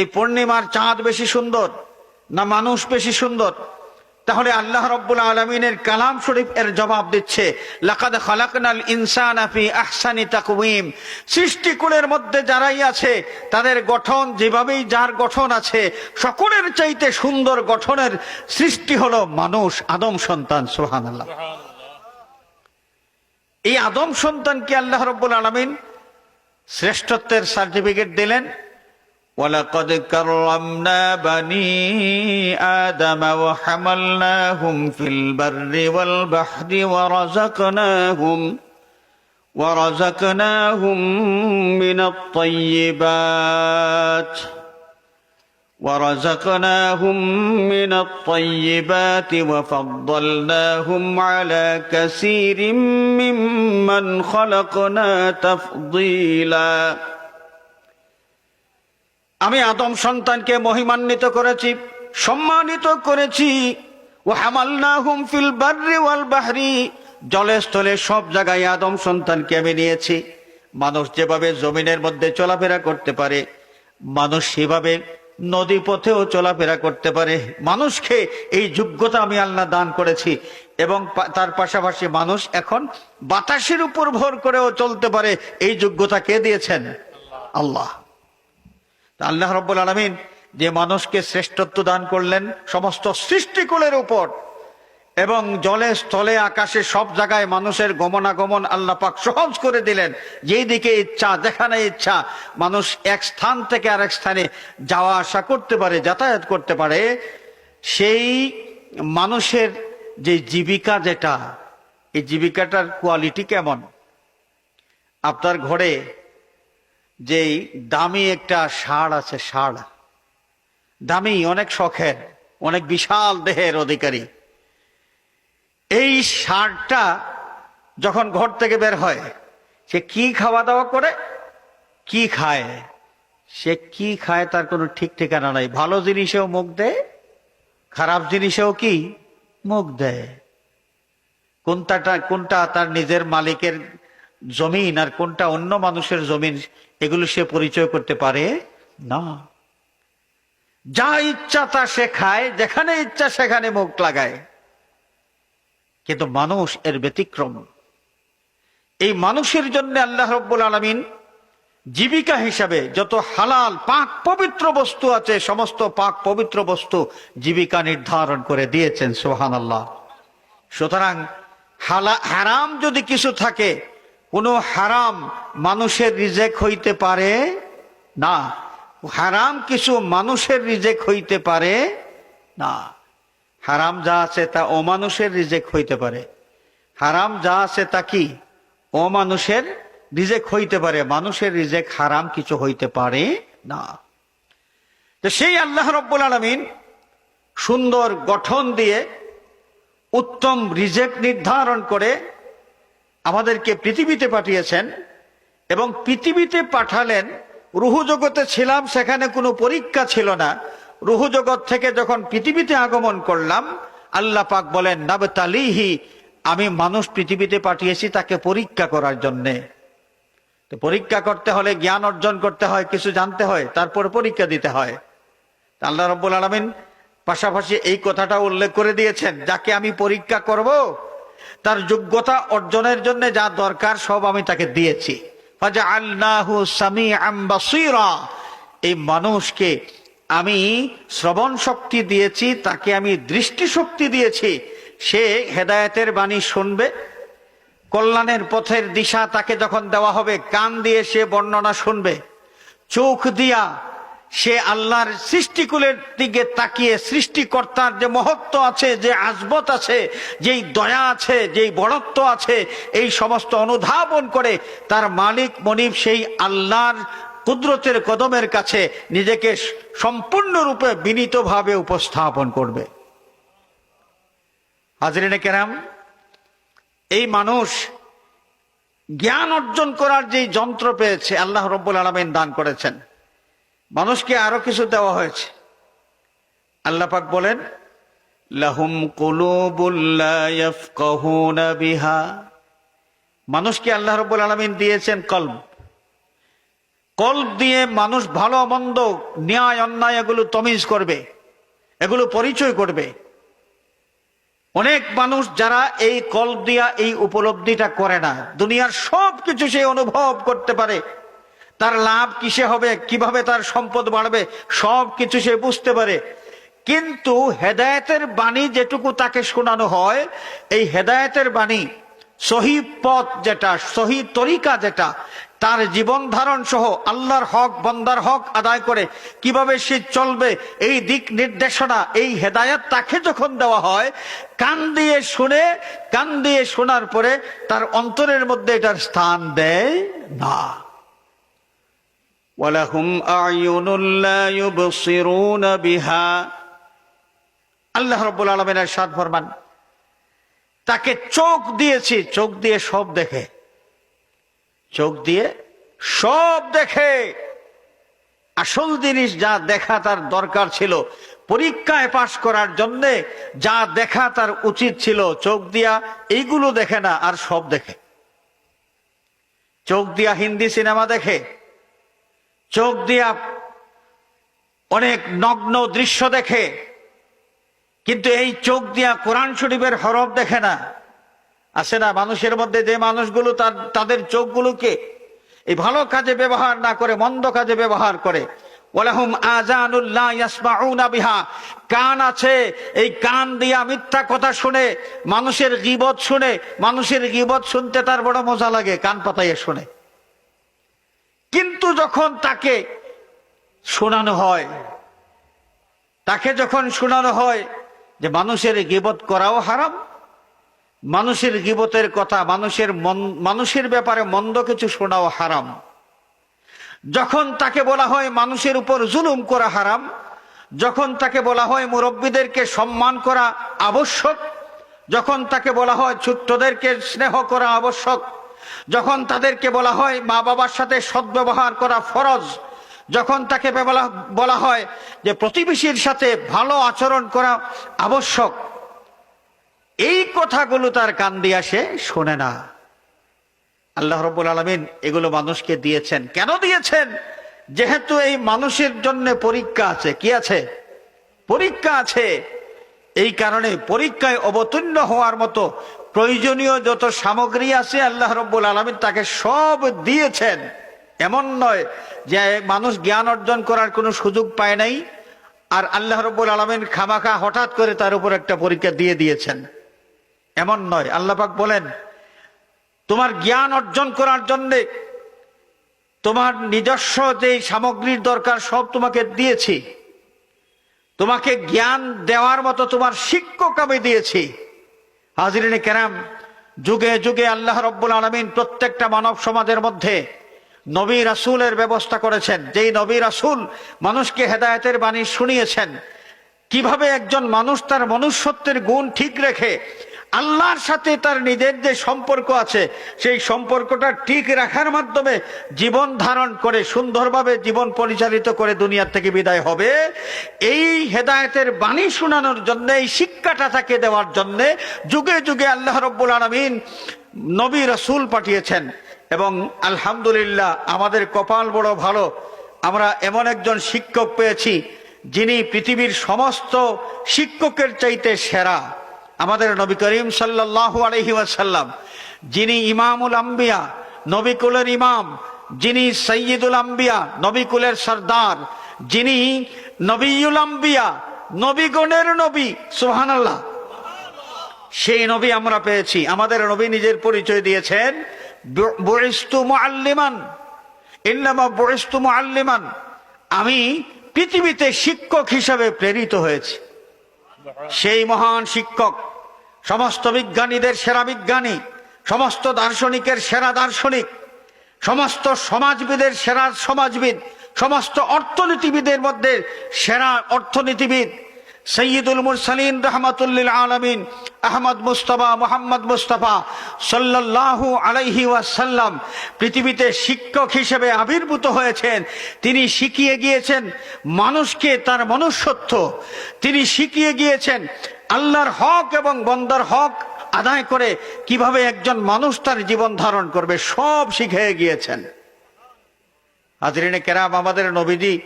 এই পূর্ণিমার চাঁদ বেশি সুন্দর না মানুষ বেশি সুন্দর? তাহলে আল্লাহ রাব্বুল আলামিনের কালাম শরীফ এর জবাব দিচ্ছে, লাকাদ খালাকনাল ইনসানা ফি আহসানি তাকওয়িম। সৃষ্টিকুলের মধ্যে যারাই আছে তাদের গঠন যেভাবেই যার গঠন আছে, সকলের চাইতে সুন্দর গঠনের সৃষ্টি হলো মানুষ, আদম সন্তান। সুবহানাল্লাহ। এই আদম সন্তানকে আল্লাহ রাব্বুল আলামিন শ্রেষ্ঠত্বের সার্টিফিকেট দিলেন, وَلَقَدْ كَرَّمْنَا بَنِي آدَمَ وَحَمَلْنَاهُمْ فِي الْبَرِّ وَالْبَحْرِ وَرَزَقْنَاهُمْ مِنَ الطَّيِّبَاتِ وَفَضَّلْنَاهُمْ عَلَى كَثِيرٍ مِّمَّنْ خَلَقْنَا تَفْضِيلًا। আমি আদম সন্তানকে মহিমান্বিত করেছি, সম্মানিত করেছি। ওয়া হামালনাহুম ফিল বাররি ওয়াল বাহরি, জলে স্থলে সব জায়গায় আদম সন্তানকে আমি নিয়েছি। মানুষ যেভাবে জমিনের মধ্যে চলাফেরা করতে পারে, মানুষ সেভাবে নদী পথেও চলাফেরা করতে পারে। মানুষকে এই যোগ্যতা আমি আল্লাহ দান করেছি, এবং তার পাশাপাশি মানুষ এখন বাতাসের উপর ভর করেও চলতে পারে। এই যোগ্যতা কে দিয়েছেন? আল্লাহ। আল্লাহ রাব্বুল আলামিন যে মানুষকে শ্রেষ্ঠত্ব দান করলেন সমস্ত সৃষ্টিকুলের উপর, এবং জলে স্থলে আকাশে সব জায়গায় মানুষের গমনাগমন আল্লাহ পাক সহজ করে দিলেন। যেই দিকে ইচ্ছা, যেখানে ইচ্ছা মানুষ এক স্থান থেকে আরেক স্থানে যাওয়া আসা করতে পারে, যাতায়াত করতে পারে। সেই মানুষের যে জীবিকা, যেটা এই জীবিকাটার কোয়ালিটি কেমন? আপনার ঘরে যেই দামি একটা ষাঁড় আছে, ষাঁড় দামি, অনেক শখের, অনেক বিশাল দেহের অধিকারী, এই ষাঁড়টা যখন ঘর থেকে বের হয়, সে কি খাওয়া দাওয়া করে, কি খায়, সে কি খায় তার কোনো ঠিক ঠিকানা নাই। ভালো জিনিসেও মুখ দেয়, খারাপ জিনিসেও কি মুখ দেয়। কোনটা তার নিজের মালিকের জমিন আর কোনটা অন্য মানুষের জমিন, এগুলো সে পরিচয় করতে পারে না। যা ইচ্ছা তা সে খায়, যেখানে ইচ্ছা সেখানে মুখ লাগায়। কিন্তু মানুষ এর ব্যতিক্রম। এই মানুষের জন্য আল্লাহ রাব্বুল আলামিন জীবিকা হিসাবে যত হালাল পাক পবিত্র বস্তু আছে, সমস্ত পাক পবিত্র বস্তু জীবিকা নির্ধারণ করে দিয়েছেন। সুবহানাল্লাহ। সুতরাং হারাম যদি কিছু থাকে, কোনো হারাম মানুষের রিজেক হইতে পারে না। হারাম কিছু মানুষের রিজেক হইতে পারে না। হারাম যা আছে তা অমানুষের রিজেক হইতে পারে। হারাম যা আছে তা কি অমানুষের রিজেক হইতে পারে। মানুষের রিজেক হারাম কিছু হইতে পারে না। তো সেই আল্লাহ রাব্বুল আলামিন সুন্দর গঠন দিয়ে উত্তম রিজেক নির্ধারণ করে আমাদেরকে পৃথিবীতে পাঠিয়েছেন, এবং পৃথিবীতে পাঠালেন। রুহু জগতে ছিলাম, সেখানে কোনো পরীক্ষা ছিল না। রুহু জগৎ থেকে যখন পৃথিবীতে আগমন করলাম, আল্লাহ পাক বলেন নাবতালিহি, আমি মানুষ পৃথিবীতে পাঠিয়েছি তাকে পরীক্ষা করার জন্যে। তো পরীক্ষা করতে হলে জ্ঞান অর্জন করতে হয়, কিছু জানতে হয়, তারপর পরীক্ষা দিতে হয়। আল্লাহ রাব্বুল আলামিন পাশাপাশি এই কথাটা উল্লেখ করে দিয়েছেন, যাকে আমি পরীক্ষা করব তার যোগ্যতা অর্জনের জন্য যা দরকার সব আমি তাকে দিয়েছি। ফাজআলনাহু সামিআম বাসীরা, এই মানুষকে আমি শ্রবণ শক্তি দিয়েছি, তাকে আমি দৃষ্টি শক্তি দিয়েছি। সে হেদায়েতের বাণী শুনবে, কল্যাণের পথের দিশা তাকে যখন দেওয়া হবে, কান দিয়ে সে বর্ণনা শুনবে। চোখ দিয়া সে আল্লাহর সৃষ্টিকুলের দিকে তাকিয়ে সৃষ্টিকর্তার যে মহত্ব আছে, যে আজবত আছে, যেই দয়া আছে, যেই বড়ত্ব আছে, এই সমস্ত অনুধাবন করে তার মালিক মনিব সেই আল্লাহর কুদরতের কদমের কাছে নিজেকে সম্পূর্ণরূপে বিনীতভাবে উপস্থাপন করবে। হাজরিনে কেরাম, এই মানুষ জ্ঞান অর্জন করার যে যন্ত্র পেয়েছে আল্লাহ রাব্বুল আলামিন দান করেছেন। মানুষকে আরো কিছু দেওয়া হয়েছে। আল্লাহ পাক বলেন লাহুম কুলুবুল লা ইয়াফকাহুনা বিহা, মানুষকে আল্লাহ রাব্বুল আলামিন দিয়েছেন কলব। কল্ব দিয়ে মানুষ ভালো মন্দ, ন্যায় অন্যায় এগুলো তমিজ করবে, এগুলো পরিচয় করবে। অনেক মানুষ যারা এই কল্ব দিয়া এই উপলব্ধিটা করে না, দুনিয়ার সব কিছু সে অনুভব করতে পারে, তার লাভ কিসে হবে, কিভাবে তার সম্পদ বাড়বে, সব কিছু সে বুঝতে পারে, কিন্তু হেদায়েতের বাণী যেটুকু তাকে শোনানো হয়, এই হেদায়েতের বাণী, সহি পথ যেটা, সহি তরিকা যেটা, তার জীবন ধারণ সহ আল্লাহর হক বান্দার হক আদায় করে কিভাবে সে চলবে, এই দিক নির্দেশনা, এই হেদায়েত তাকে যখন দেওয়া হয়, কান দিয়ে শুনে, কান দিয়ে শোনার পরে তার অন্তরের মধ্যে এটার স্থান দেয় না। ওয়ালাহুম আ'য়ুনুন লা ইউবসিরুনা বিহা, আল্লাহ রাব্বুল আলামিন ইরশাদ ফরমান, তাকে চোখ দিয়েছি, চোখ দিয়ে সব দেখে, চোখ দিয়ে সব দেখে। আসল জিনিস যা দেখা তার দরকার ছিল, পরীক্ষায় পাশ করার জন্য যা দেখা তার উচিত ছিল, চোখ দিয়া এইগুলো দেখে না, আর সব দেখে। চোখ দিয়া হিন্দি সিনেমা দেখে, চোখ দিয়া অনেক নগ্ন দৃশ্য দেখে, কিন্তু এই চোখ দিয়া কোরআন শরীফের হরফ দেখে না। আছে না মানুষের মধ্যে যে মানুষগুলো তাদের চোখগুলোকে এই ভালো কাজে ব্যবহার না করে মন্দ কাজে ব্যবহার করে। ওয়ালাহুম আযানুল লা ইয়াসমাউনা বিহা, কান আছে, এই কান দিয়া মিথ্যা কথা শুনে, মানুষের গীবত শুনে, মানুষের গীবত শুনতে তার বড় মজা লাগে, কান পাতাইয়া শুনে। কিন্তু যখন তাকে শোনানো হয়, তাকে যখন শোনানো হয় যে মানুষের গীবত করাও হারাম, মানুষের গীবতের কথা, মানুষের ব্যাপারে মন্দ কিছু শোনাও হারাম, যখন তাকে বলা হয় মানুষের উপর জুলুম করা হারাম, যখন তাকে বলা হয় মুরব্বীদেরকে সম্মান করা আবশ্যক, যখন তাকে বলা হয় ছোট্টদেরকে স্নেহ করা আবশ্যক, যখন তাদেরকে বলা হয় মা বাবার সাথে সদ্ব্যবহার করা ফরজ, যখন তাকে বলা হয় যে প্রতিবেশীর সাথে ভালো আচরণ করা আবশ্যক, এই কথাগুলো তার কান দিয়া সে শোনে না। আল্লাহ রাব্বুল আলামিন এগুলো মানুষকে দিয়েছেন। কেন দিয়েছেন? যেহেতু এই মানুষের জন্য পরীক্ষা আছে। কি আছে? পরীক্ষা আছে। এই কারণে পরীক্ষায় অবতীর্ণ হওয়ার মতো প্রয়োজনীয় যত সামগ্রী আছে আল্লাহ রাব্বুল আলামিন তাকে সব দিয়েছেন। এমন নয় যে মানুষ জ্ঞান অর্জন করার কোনো সুযোগ পায় নাই আর আল্লাহ রাব্বুল আলামিন খামাখা হঠাৎ করে তার উপর একটা পরীক্ষা দিয়ে দিয়েছেন, এমন নয়। আল্লাহ পাক বলেন, তোমার জ্ঞান অর্জন করার জন্য তোমার নিজস্ব যে সামগ্রীর দরকার সব তোমাকে দিয়েছি, তোমাকে জ্ঞান দেওয়ার মতো তোমার শিক্ষক আমি দিয়েছি। হাজিরিনে কেরাম, যুগে যুগে আল্লাহ রাব্বুল আলামিন প্রত্যেকটা মানব সমাজের মধ্যে নবী রাসূলের ব্যবস্থা করেছেন। যেই নবী রাসূল মানুষকে হেদায়েতের বাণী শুনিয়েছেন, কিভাবে একজন মানুষ তার মনুষ্যত্বের গুণ ঠিক রেখে আল্লাহর সাথে তার নিজের যে সম্পর্ক আছে সেই সম্পর্কটা ঠিক রাখার মাধ্যমে জীবন ধারণ করে সুন্দরভাবে জীবন পরিচালিত করে দুনিয়ার থেকে বিদায় হবে, এই হেদায়েতের বাণী শোনানোর জন্য, এই শিক্ষাটা তাকে দেওয়ার জন্য যুগে যুগে আল্লাহ রাব্বুল আলামিন নবী রাসূল পাঠিয়েছেন। এবং আলহামদুলিল্লাহ আমাদের কপাল বড় ভালো, আমরা এমন একজন শিক্ষক পেয়েছি যিনি পৃথিবীর সমস্ত শিক্ষকের চাইতে সেরা, আমাদের নবী করিম সাল্লাল্লাহু আলাইহি ওয়াসাল্লাম, যিনি ইমামুল আম্বিয়া, নবী কুলের ইমাম, যিনি সাইয়্যিদুল আম্বিয়া, নবী কুলের সরদার, যিনি নবিয়ুল আম্বিয়া, নবীগণের নবী, সুবহানাল্লাহ, সেই নবী আমরা পেয়েছি। আমাদের নবী নিজের পরিচয় দিয়েছেন, বুইস্তু মুআল্লিমান, ইন্নামা বুইস্তু মুআল্লিমান, আমি পৃথিবীতে শিক্ষক হিসাবে প্রেরিত হয়েছি। সেই মহান শিক্ষক, সমস্ত বিজ্ঞানীদের সেরা বিজ্ঞানী, সমস্ত দার্শনিকের সেরা দার্শনিক, সমস্ত সমাজবিদের সেরা সমাজবিদ, সমস্ত অর্থনীতিবিদের মধ্যে সেরা অর্থনীতিবিদ, সৈয়দুল মুরসালিন রাহমাতুল লিল আলামিন আহমদ মুস্তাফা মুহাম্মদ মুস্তাফা সাল্লাল্লাহু আলাইহি ওয়াসাল্লাম পৃথিবীতে শিক্ষক হিসেবে আবির্ভূত হয়েছেন। তিনি শিখিয়ে গিয়েছেন মানুষকে তার মনুষ্যত্ব, তিনি শিখিয়ে গিয়েছেন আল্লাহর হক এবং বান্দার হক আদায় করে কিভাবে একজন মানুষ তার জীবন ধারণ করবে, সব শিখিয়ে গিয়েছেন। হাজরিনে কেরাম, আমাদের নবীজি